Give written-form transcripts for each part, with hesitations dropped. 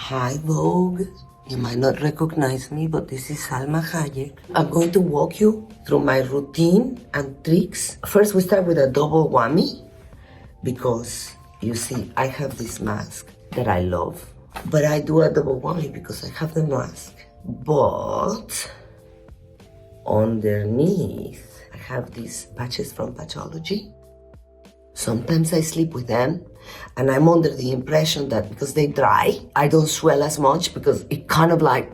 Hi Vogue, you might not recognize me, but this is Salma Hayek. I'm going to walk you through my routine and tricks. First we start with a double whammy because you see I have this mask that I love, but I do a double whammy because I have the mask, but underneath I have these patches from Patchology. Sometimes I sleep with them and I'm under the impression that because they dry, I don't swell as much because it kind of like,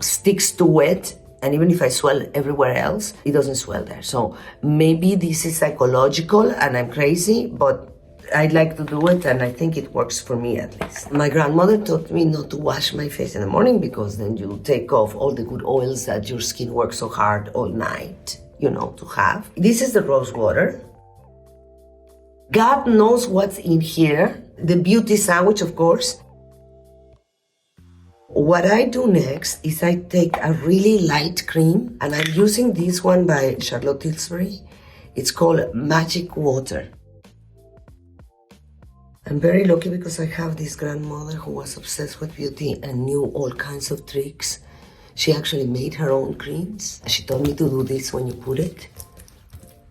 sticks to it. And even if I swell everywhere else, it doesn't swell there. So maybe this is psychological and I'm crazy, but I'd like to do it and I think it works for me at least. My grandmother taught me not to wash my face in the morning because then you take off all the good oils that your skin works so hard all night, to have. This is the rose water. God knows what's in here. The beauty sandwich, of course. What I do next is I take a really light cream and I'm using this one by Charlotte Tilbury. It's called Magic Water. I'm very lucky because I have this grandmother who was obsessed with beauty and knew all kinds of tricks. She actually made her own creams. She told me to do this when you put it.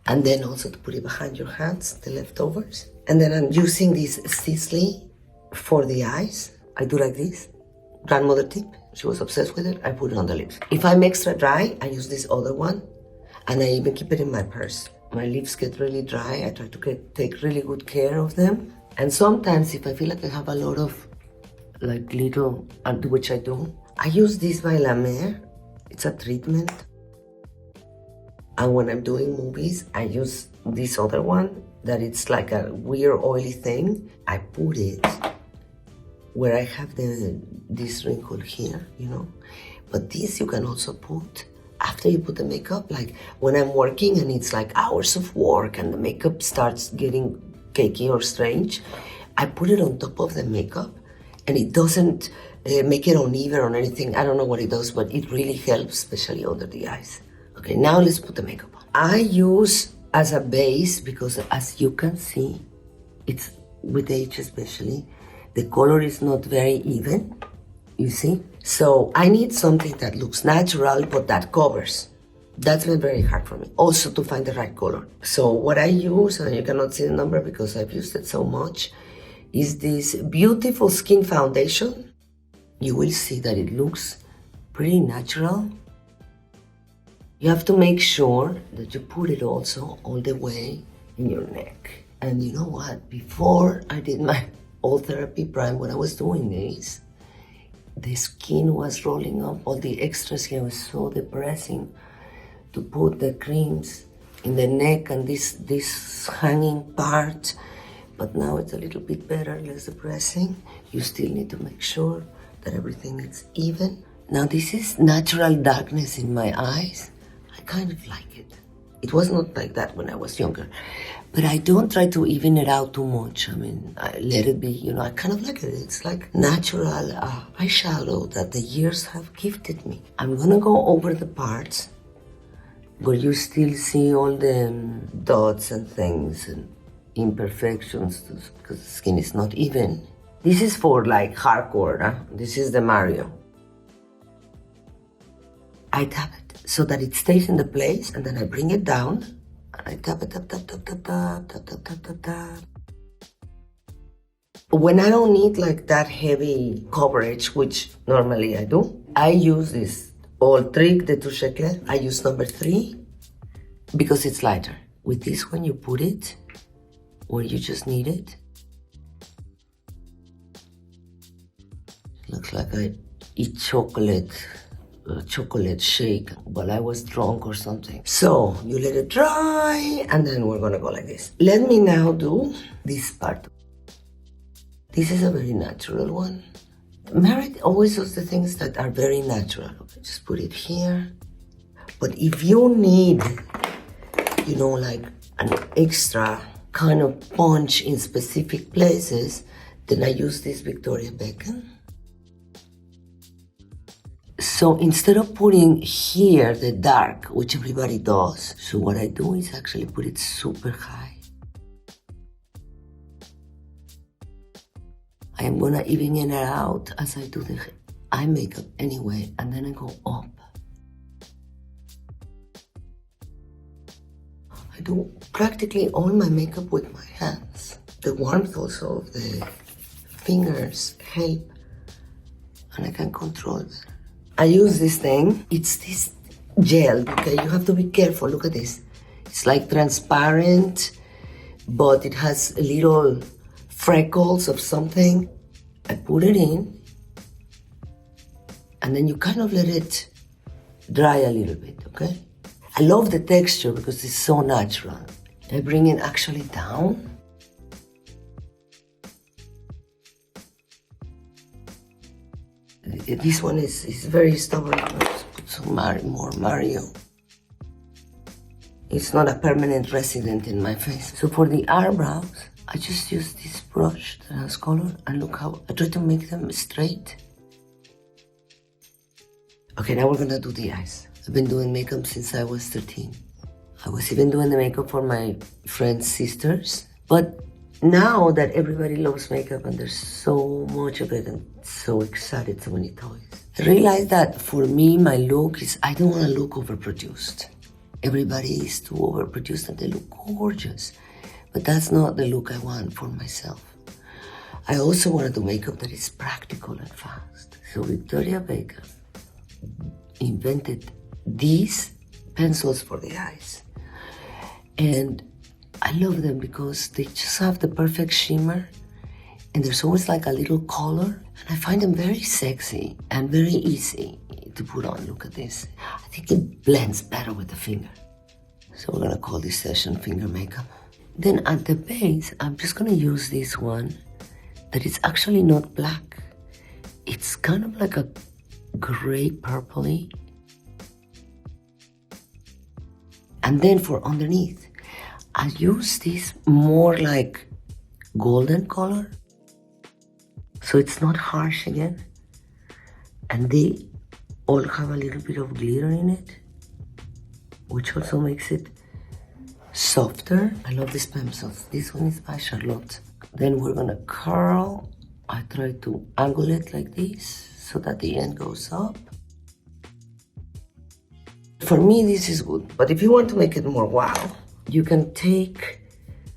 And then also to put it behind your hands, the leftovers. And then I'm using this Sisley for the eyes. I do like this. Grandmother tip, she was obsessed with it. I put it on the lips. If I'm extra dry, I use this other one. And I even keep it in my purse. My lips get really dry. I try to take really good care of them. And sometimes if I feel like I have a lot of little, which I do, I use this by La Mer. It's a treatment. And when I'm doing movies, I use this other one that it's like a weird oily thing. I put it where I have this wrinkle here, But this you can also put after you put the makeup, like when I'm working and it's like hours of work and the makeup starts getting cakey or strange, I put it on top of the makeup and it doesn't make it uneven or anything. I don't know what it does, but it really helps, especially under the eyes. Okay, now let's put the makeup on. I use as a base because as you can see, it's with age especially, the color is not very even, you see? So I need something that looks natural, but that covers. That's been very hard for me, also to find the right color. So what I use, and you cannot see the number because I've used it so much, is this beautiful skin foundation. You will see that it looks pretty natural. You have to make sure that you put it also all the way in your neck. And you know what? Before I did my old therapy prime, when I was doing this, the skin was rolling up, all the extras here was so depressing to put the creams in the neck and this hanging part. But now it's a little bit better, less depressing. You still need to make sure that everything is even. Now this is natural darkness in my eyes. I kind of like it. It was not like that when I was younger, but I don't try to even it out too much. I mean, I let it be, I kind of like it. It's like natural eyeshadow that the years have gifted me. I'm gonna go over the parts where you still see all the dots and things and imperfections because the skin is not even. This is for like hardcore, huh? This is the Mario. I tap it so that it stays in the place, and then I bring it down, and I tap it, tap. When I don't need like that heavy coverage, which normally I do, I use this old trick, the touche éclair. I use number 3 because it's lighter. With this, when you put it where you just need it, looks like I eat chocolate shake while I was drunk or something. So you let it dry and then we're gonna go like this. Let me now do this part. This is a very natural one. Merit always does the things that are very natural. Okay, just put it here. But if you need, like an extra kind of punch in specific places, then I use this Victoria Beckham. So instead of putting here the dark, which everybody does, so what I do is actually put it super high. I am gonna even in and out as I do the eye makeup anyway, and then I go up. I do practically all my makeup with my hands. The warmth also of the fingers help, and I can control that. I use this thing. It's this gel, okay? You have to be careful. Look at this. It's like transparent, but it has little freckles of something. I put it in, and then you kind of let it dry a little bit, okay? I love the texture because it's so natural. I bring it actually down. This one is very stubborn. Let's put some more Mario. It's not a permanent resident in my face. So for the eyebrows, I just use this brush that has color, and look how I try to make them straight. Okay, now we're gonna do the eyes. I've been doing makeup since I was 13. I was even doing the makeup for my friends' sisters. But now that everybody loves makeup and there's so much of it and so excited, so many toys, I realized that for me, my look is, I don't want to look overproduced. Everybody is too overproduced and they look gorgeous. But that's not the look I want for myself. I also want to do makeup that is practical and fast. So Victoria Beckham invented these pencils for the eyes. And I love them because they just have the perfect shimmer, and there's always like a little color. And I find them very sexy and very easy to put on. Look at this. I think it blends better with the finger. So we're gonna call this session finger makeup. Then at the base, I'm just gonna use this one that is actually not black. It's kind of like a gray purpley. And then for underneath, I use this more like golden color. So it's not harsh again. And they all have a little bit of glitter in it, which also makes it softer. I love these pencils. This one is by Charlotte. Then we're gonna curl. I try to angle it like this so that the end goes up. For me, this is good, but if you want to make it more wow, you can take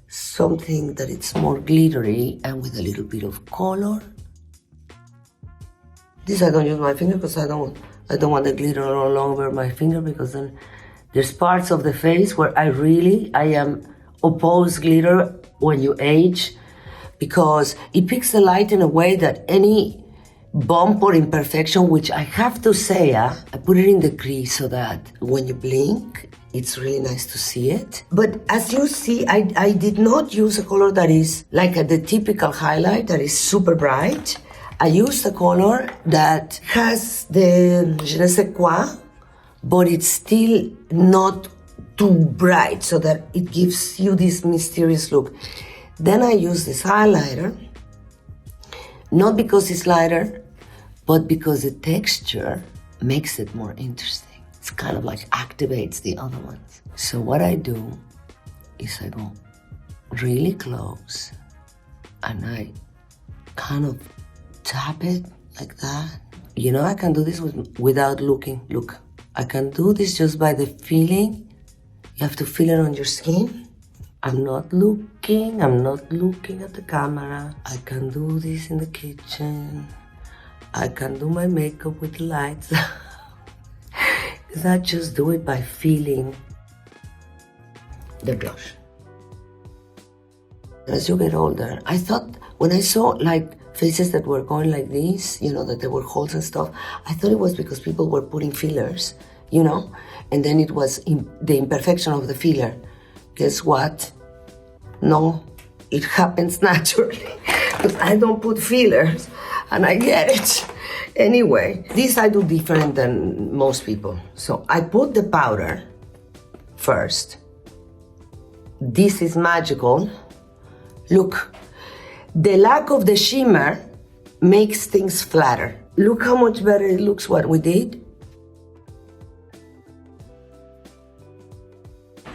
something that it's more glittery and with a little bit of color. This I don't use my finger because I don't want the glitter all over my finger, because then there's parts of the face where I am opposed glitter when you age, because it picks the light in a way that any bump or imperfection, which I have to say, I put it in the crease so that when you blink, it's really nice to see it. But as you see, I did not use a color that is like the typical highlight that is super bright. I used a color that has the je ne sais quoi, but it's still not too bright, so that it gives you this mysterious look. Then I use this highlighter, not because it's lighter, but because the texture makes it more interesting. It's kind of like activates the other ones. So what I do is I go really close and I kind of tap it like that. You know, I can do this without looking. Look, I can do this just by the feeling. You have to feel it on your skin. I'm not looking at the camera. I can do this in the kitchen. I can do my makeup with lights. Because I just do it by feeling the blush. As you get older, I thought, when I saw like faces that were going like this, you know, that there were holes and stuff, I thought it was because people were putting fillers, you know, and then it was the imperfection of the filler. Guess what? No, it happens naturally. Because I don't put fillers and I get it. Anyway, this I do different than most people. So I put the powder first. This is magical. Look, the lack of the shimmer makes things flatter. Look how much better it looks what we did.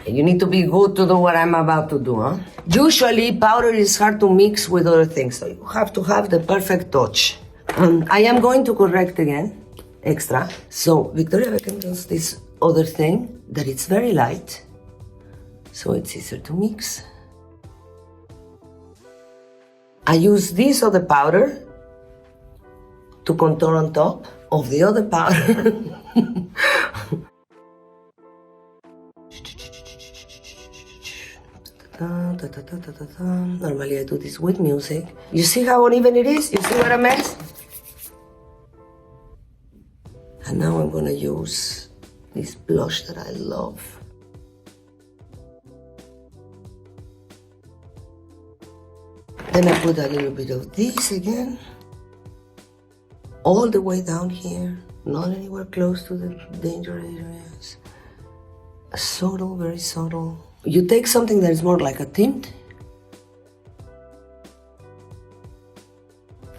You need to be good to do what I'm about to do, huh? Usually, powder is hard to mix with other things, so you have to have the perfect touch. I am going to correct again, extra. So, Victoria Beckham does this other thing that it's very light, so it's easier to mix. I use this other powder to contour on top of the other powder. Normally I do this with music. You see how uneven it is? You see what I mess? And now I'm gonna use this blush that I love. Then I put a little bit of this again. All the way down here, not anywhere close to the danger areas. Subtle, very subtle. You take something that is more like a tint.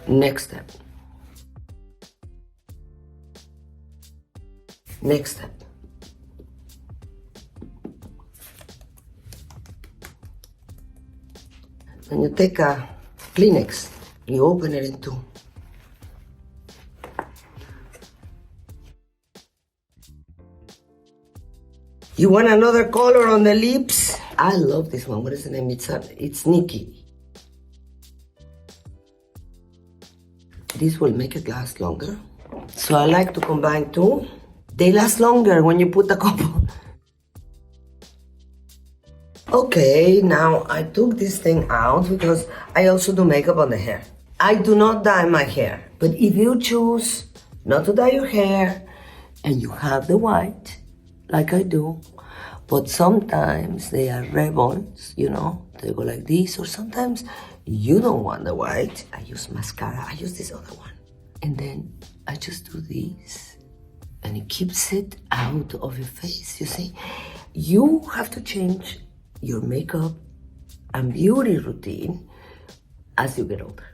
Next step. Next step. Then you take a Kleenex, you open it in two. You want another color on the lips? I love this one. What is the name? It's Nikki. This will make it last longer. So I like to combine two. They last longer when you put a couple. Okay, now I took this thing out because I also do makeup on the hair. I do not dye my hair. But if you choose not to dye your hair and you have the white, like I do, but sometimes they are rebels, you know, they go like this, or sometimes you don't want the white. I use mascara, I use this other one. And then I just do this, and it keeps it out of your face, you see? You have to change your makeup and beauty routine as you get older.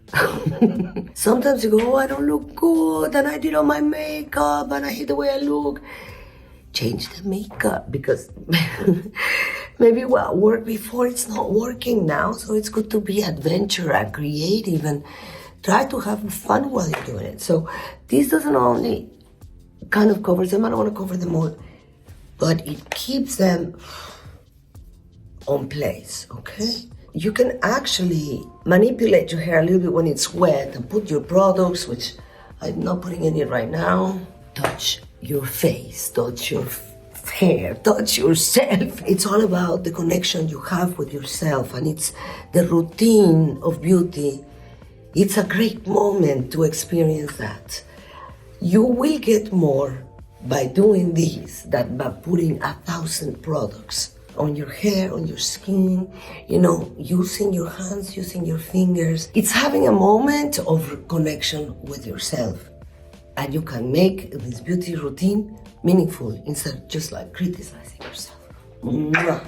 Sometimes you go, oh, I don't look good, and I did all my makeup, and I hate the way I look. Change the makeup, because maybe what worked before, it's not working now. So it's good to be adventurous and creative and try to have fun while you're doing it. So this doesn't only kind of covers them, I don't want to cover them all, but it keeps them on place, okay? You can actually manipulate your hair a little bit when it's wet and put your products, which I'm not putting any right now. Touch your face, touch your hair, touch yourself. It's all about the connection you have with yourself, and it's the routine of beauty. It's a great moment to experience that. You will get more by doing this than by putting 1,000 products on your hair, on your skin, you know, using your hands, using your fingers. It's having a moment of connection with yourself. And you can make this beauty routine meaningful instead of just like criticizing yourself. Mwah.